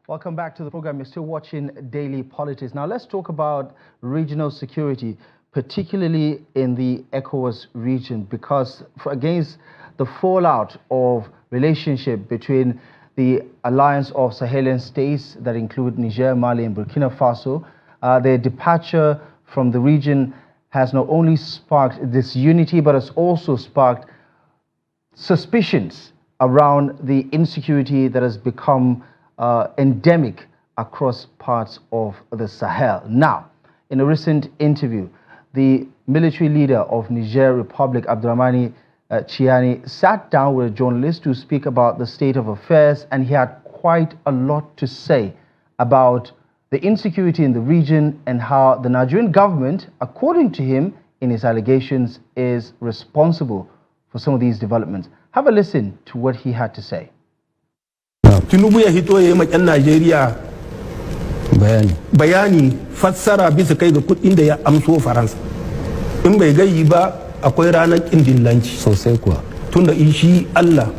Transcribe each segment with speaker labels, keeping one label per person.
Speaker 1: Welcome back to the program. You're still watching Daily Politics. Now let's talk about regional security, particularly in the ECOWAS region, because against the fallout of relationship between the alliance of Sahelian states that include Niger, Mali and Burkina Faso, their departure from the region has not only sparked disunity, but has also sparked suspicions around the insecurity that has become endemic across parts of the Sahel. Now, in a recent interview, the military leader of Niger Republic, Abdullahi Ahmed, sat down with a journalist to speak about the state of affairs, and he had quite a lot to say about the insecurity in the region and how the Nigerian government, according to him, in his allegations, is responsible for some of these developments. Have a listen to what he had to say.
Speaker 2: Tinubu ya hito ya yi Nigeria bayani fassara bisa kai ga kudin da ya amso Faransa. In bai gayi ba akwai ranar kindillanci sosai kuwa tunda shi Allah.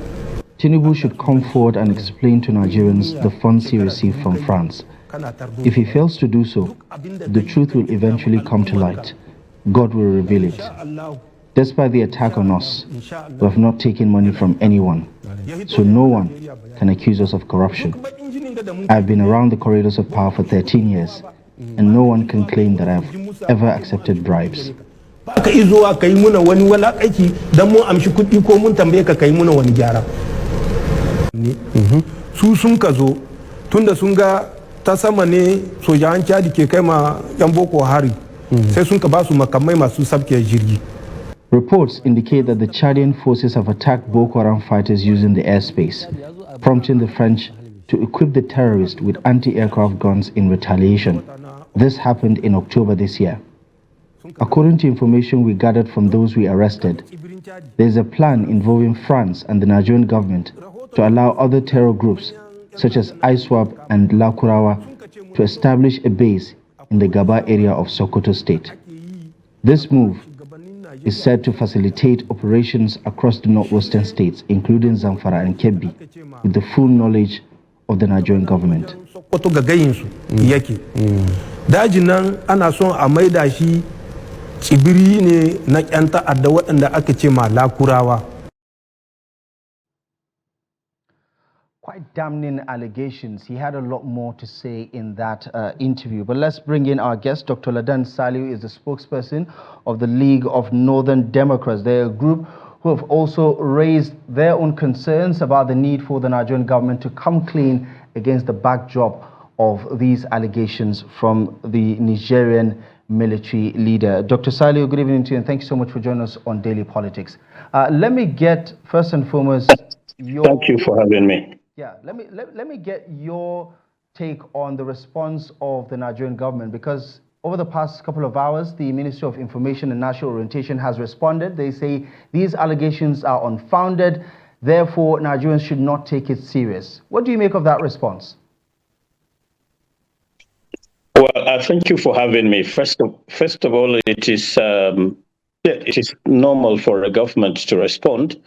Speaker 1: Tinubu should come forward and explain to Nigerians the funds he received from France. If he fails to do so, the truth will eventually come to light. God will reveal it. Despite the attack on us, we have not taken money from anyone, so no one can accuse us of corruption. I've been around the corridors of power for 13 years, and no one can claim that I've ever accepted bribes.
Speaker 2: Su sun ka zo tunda sun ga ta sama ne sojan Chad ke kai ma yan Boko hari sai sun ka ba su makamai masu sabke jirgi.
Speaker 1: Reports indicate that the Chadian forces have attacked Boko Haram fighters using the airspace, prompting the French to equip the terrorists with anti-aircraft guns in retaliation. This happened in October this year. According to information we gathered from those we arrested, there is a plan involving France and the Nigerian government to allow other terror groups such as ISWAP and Lakurawa to establish a base in the Gaba area of Sokoto State. This move is said to facilitate operations across the northwestern states, including Zamfara and Kebbi, with the full knowledge of the Nigerian government.
Speaker 2: Dajin nan ana son a maida shi tsibiri ne na ƴan ta'adda waɗanda aka ce ma Lakurawa.
Speaker 1: Quite damning allegations. He had a lot more to say in that interview. But let's bring in our guest. Dr. Ladan Salihu is the spokesperson of the League of Northern Democrats. They're a group who have also raised their own concerns about the need for the Nigerian government to come clean against the backdrop of these allegations from the Nigerian military leader. Dr. Salihu, good evening to you, and thank you so much for joining us on Daily Politics. Let me get, first and foremost,
Speaker 3: Thank you for having me.
Speaker 1: Yeah, let me get your take on the response of the Nigerian government, because over the past couple of hours, the Ministry of Information and National Orientation has responded. They say these allegations are unfounded, therefore Nigerians should not take it serious. What do you make of that response?
Speaker 3: Well, thank you for having me. First of all, it is normal for a government to respond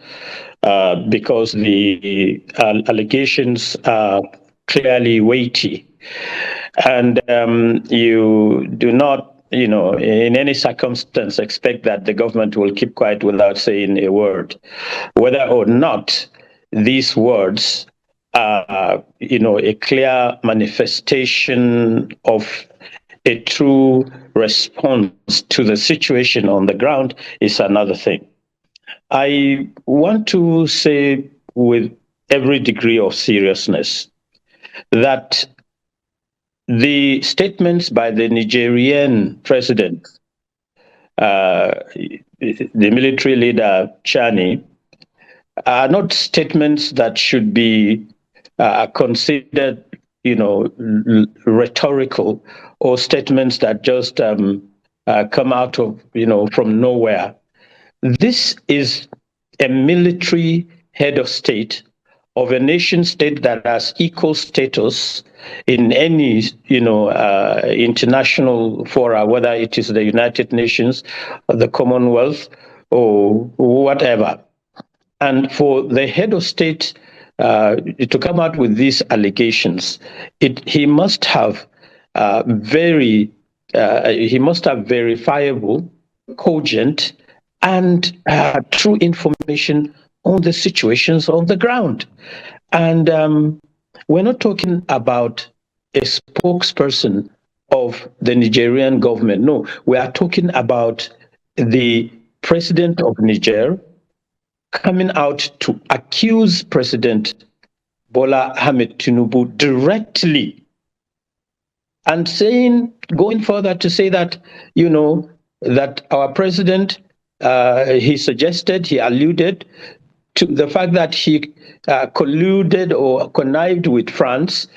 Speaker 3: because the allegations are clearly weighty, and you do not, in any circumstance, expect that the government will keep quiet without saying a word, whether or not these words are, a clear manifestation of a true response to the situation on the ground is another thing. I want to say with every degree of seriousness that the statements by the Nigerian president, the military leader Chani, are not statements that should be considered, rhetorical, or statements that just come out of, from nowhere. This is a military head of state of a nation state that has equal status in any, international fora, whether it is the United Nations, or the Commonwealth, or whatever. And for the head of state to come out with these allegations, he must have verifiable, cogent, and true information on the situations on the ground. And we're not talking about a spokesperson of the Nigerian government. No, we are talking about the president of Niger coming out to accuse President Bola Ahmed Tinubu directly, and going further to say that, that our president, he alluded to the fact that he colluded or connived with France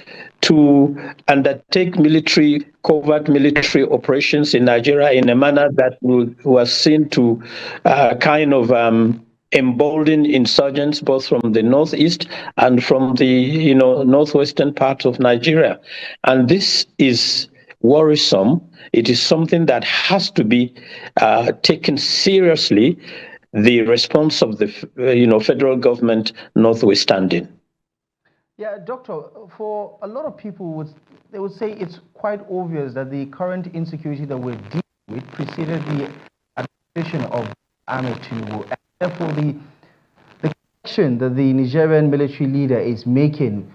Speaker 3: to undertake covert military operations in Nigeria in a manner that was seen to kind of embolden insurgents both from the northeast and from the northwestern part of Nigeria. And this is worrisome. It is something that has to be taken seriously, the response of the federal government notwithstanding.
Speaker 1: Yeah, Doctor, for a lot of people, they would say it's quite obvious that the current insecurity that we're dealing with preceded the administration of Ahmed Tinubu, and therefore the connection that the Nigerian military leader is making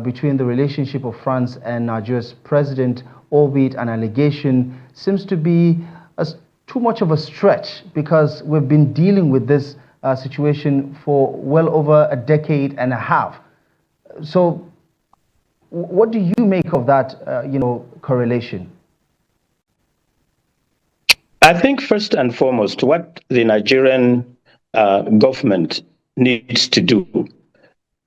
Speaker 1: between the relationship of France and Nigeria's president, albeit an allegation, seems to be too much of a stretch, because we've been dealing with this situation for well over a decade and a half. So what do you make of that, correlation?
Speaker 3: I think first and foremost, what the Nigerian government needs to do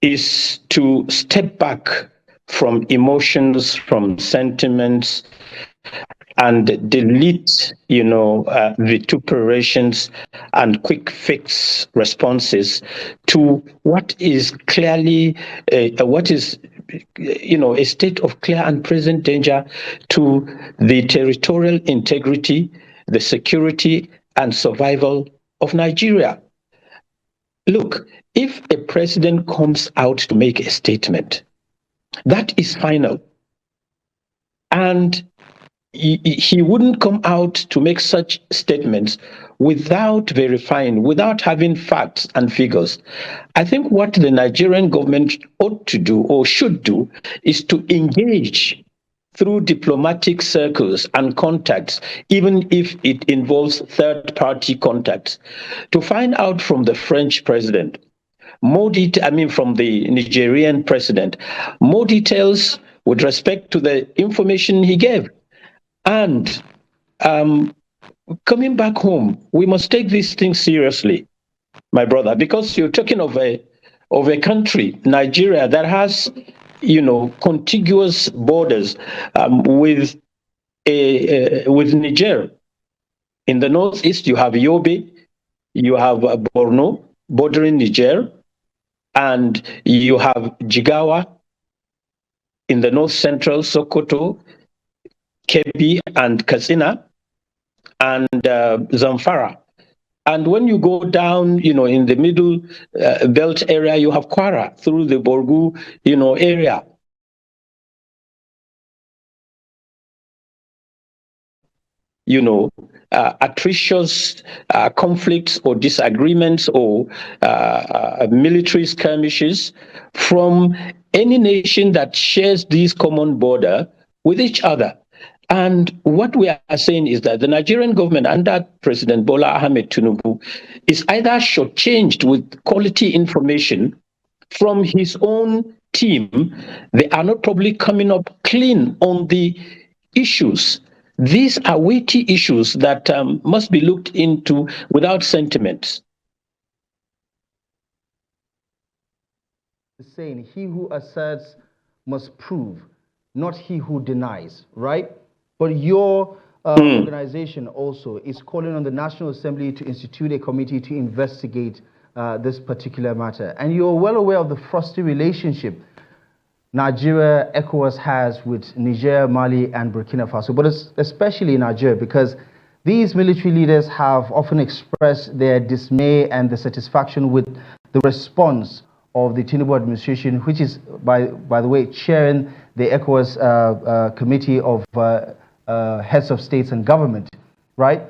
Speaker 3: is to step back from emotions, from sentiments, and delete, vituperations and quick fix responses to what is clearly, a state of clear and present danger to the territorial integrity, the security and survival of Nigeria. Look, if a president comes out to make a statement, that is final. And he wouldn't come out to make such statements without verifying, without having facts and figures. I think what the Nigerian government ought to do or should do is to engage through diplomatic circles and contacts, even if it involves third-party contacts, to find out from the French president from the Nigerian president, more details with respect to the information he gave. And coming back home, we must take these things seriously, my brother, because you're talking of a country, Nigeria, that has, contiguous borders with Niger. In the northeast, you have Yobe, you have Borno bordering Niger, and you have Jigawa in the north central, Sokoto, Kebbi and Katsina, and Zamfara. And when you go down, in the middle belt area, you have Kwara through the Borgu, area. Atrocious conflicts or disagreements or military skirmishes from any nation that shares this common border with each other. And what we are saying is that the Nigerian government under President Bola Ahmed Tinubu is either shortchanged with quality information from his own team. They are not probably coming up clean on the issues. These are weighty issues that must be looked into without sentiments.
Speaker 1: Saying he who asserts must prove, not he who denies, right? But your organization also is calling on the National Assembly to institute a committee to investigate this particular matter. And you're well aware of the frosty relationship Nigeria, ECOWAS has with Niger, Mali, and Burkina Faso, but especially Nigeria, because these military leaders have often expressed their dismay and dissatisfaction with the response of the Tinubu administration, which is, by the way, chairing the ECOWAS Committee of Heads of States and Government, right?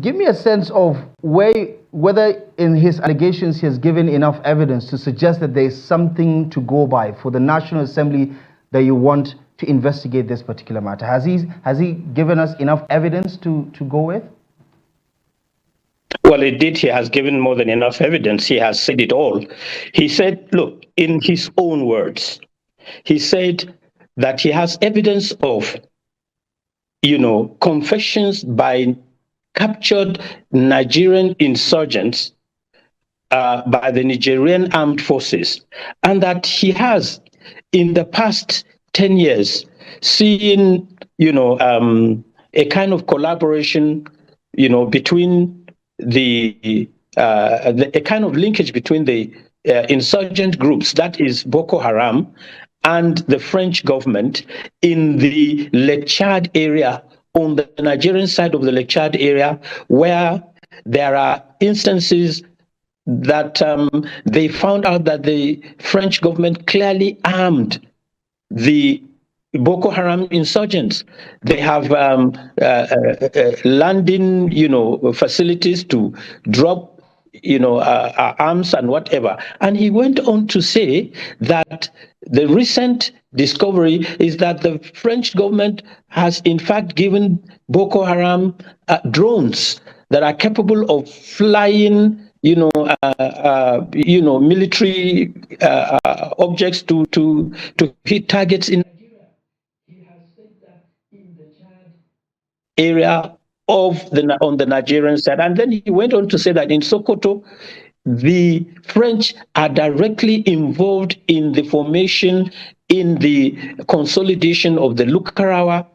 Speaker 1: Give me a sense of whether in his allegations he has given enough evidence to suggest that there is something to go by for the National Assembly that you want to investigate this particular matter. Has he given us enough evidence to go with?
Speaker 3: Well, indeed, he has given more than enough evidence. He has said it all. He said, look, in his own words, he said that he has evidence of, confessions by captured Nigerian insurgents by the Nigerian armed forces, and that he has, in the past 10 years, seen, a kind of collaboration, between a kind of linkage between the insurgent groups, that is Boko Haram, and the French government in the Lake Chad area, on the Nigerian side of the Lake Chad area, where there are instances that they found out that the French government clearly armed the Boko Haram insurgents. They have landing, facilities to drop, arms and whatever. And he went on to say that the recent discovery is that the French government has in fact given Boko Haram drones that are capable of flying, military objects to hit targets in Nigeria. He has said that in the Chad area on the Nigerian side, and then he went on to say that in Sokoto, the French are directly involved in the formation, in the consolidation of the Lakurawa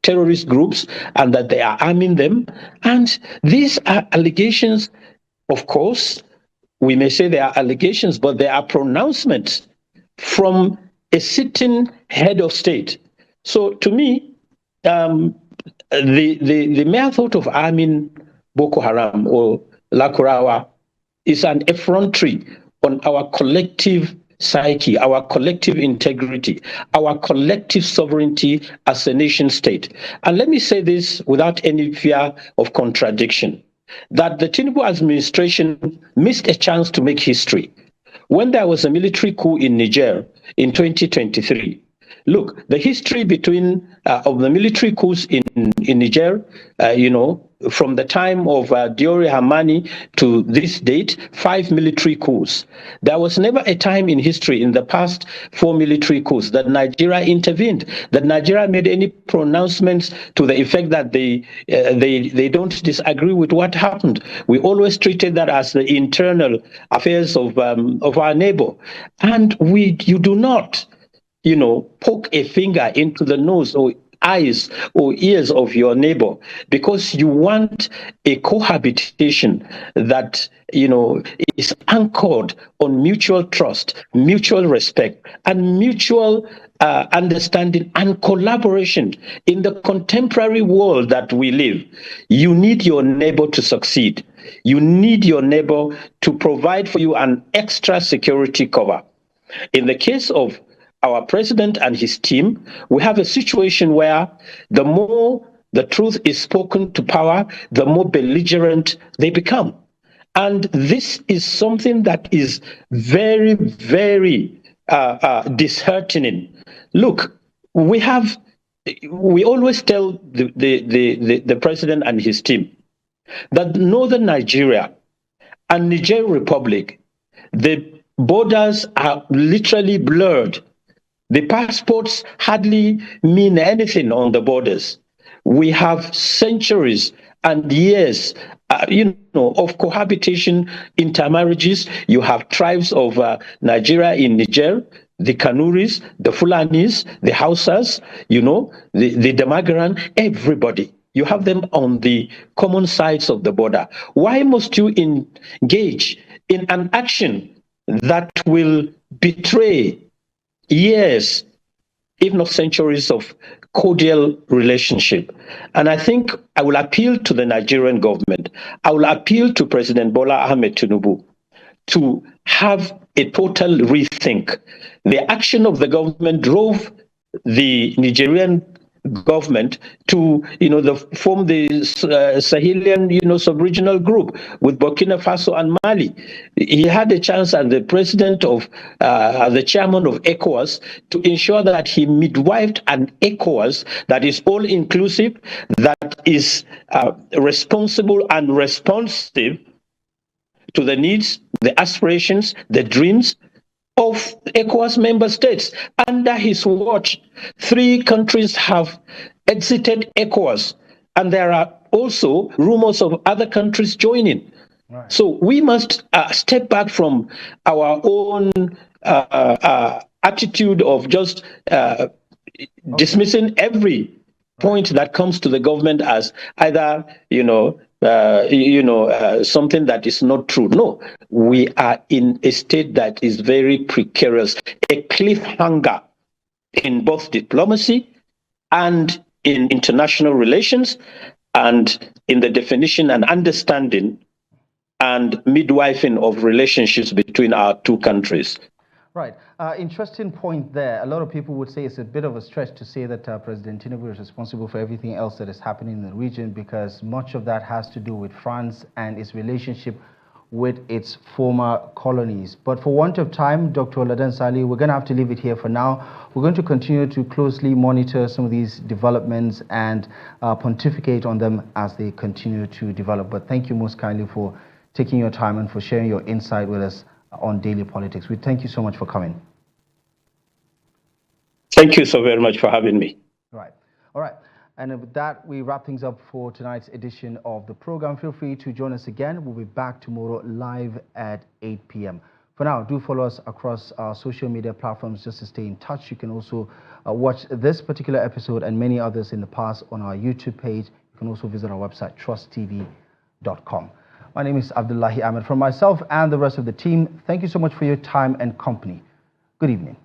Speaker 3: terrorist groups, and that they are arming them. And these are allegations, of course, we may say they are allegations, but they are pronouncements from a sitting head of state. So to me, the mere thought of arming Boko Haram or Lakurawa is an effrontery on our collective psyche, our collective integrity, our collective sovereignty as a nation state. And let me say this without any fear of contradiction, that the Tinubu administration missed a chance to make history. When there was a military coup in Niger in 2023, look, the history of the military coups in Niger, from the time of Diori Hamani to this date, 5 military coups. There was never a time in history in the past 4 military coups that Nigeria intervened, that Nigeria made any pronouncements to the effect that they don't disagree with what happened. We always treated that as the internal affairs of our neighbor. And you do not, poke a finger into the nose or eyes or ears of your neighbor because you want a cohabitation that, is anchored on mutual trust, mutual respect, and mutual understanding and collaboration. In the contemporary world that we live, you need your neighbor to succeed. You need your neighbor to provide for you an extra security cover. In the case of our president and his team, we have a situation where the more the truth is spoken to power, the more belligerent they become. And this is something that is very, very disheartening. Look, we always tell the president and his team that northern Nigeria and Niger Republic, the borders are literally blurred. The passports hardly mean anything on the borders. We have centuries and years, of cohabitation, intermarriages. You have tribes of Nigeria in Niger, the Kanuris, the Fulanis, the Hausas, the Damagaran, everybody. You have them on the common sides of the border. Why must you engage in an action that will betray years, if not centuries, of cordial relationship? And I think I will appeal to the Nigerian government. I will appeal to President Bola Ahmed Tinubu to have a total rethink. The action of the government drove the Nigerian government to, form the Sahelian, sub-regional group with Burkina Faso and Mali. He had a chance as the president of, the chairman of ECOWAS, to ensure that he midwifed an ECOWAS that is all-inclusive, that is responsible and responsive to the needs, the aspirations, the dreams of ECOWAS member states. Under his watch, 3 countries have exited ECOWAS, and there are also rumors of other countries joining. Right. So we must step back from our own attitude of just dismissing every point that comes to the government as either, something that is not true. No, we are in a state that is very precarious, a cliffhanger in both diplomacy and in international relations and in the definition and understanding and midwifing of relationships between our 2 countries.
Speaker 1: Right. Interesting point there. A lot of people would say it's a bit of a stretch to say that President Tinubu is responsible for everything else that is happening in the region, because much of that has to do with France and its relationship with its former colonies. But for want of time, Dr. Ladan Salihu, we're going to have to leave it here for now. We're going to continue to closely monitor some of these developments and pontificate on them as they continue to develop. But thank you most kindly for taking your time and for sharing your insight with us on Daily Politics. We thank you so much for coming.
Speaker 3: Thank you so very much for having me.
Speaker 1: Right. All right. And with that, we wrap things up for tonight's edition of the program. Feel free to join us again. We'll be back tomorrow live at 8 p.m. For now, do follow us across our social media platforms just to stay in touch. You can also watch this particular episode and many others in the past on our YouTube page. You can also visit our website, trusttv.com. My name is Abdullahi Ahmed. From myself and the rest of the team, thank you so much for your time and company. Good evening.